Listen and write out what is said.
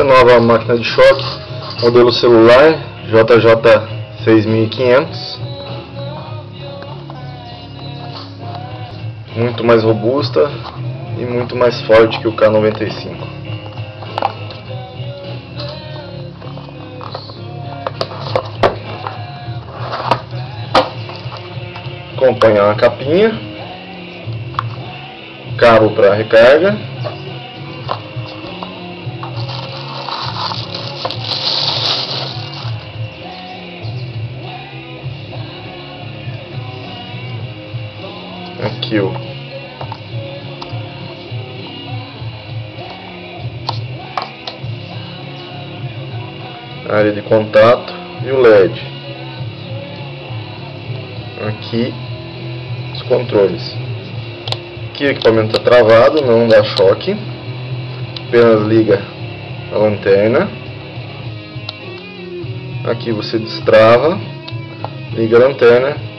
Essa nova máquina de choque, modelo celular JJ6500, muito mais robusta e muito mais forte que o K95. Acompanha uma capinha, cabo para recarga, aqui a área de contato e o LED. Aqui os controles. Aqui o equipamento está travado, não dá choque, apenas liga a lanterna. Aqui você destrava, liga a lanterna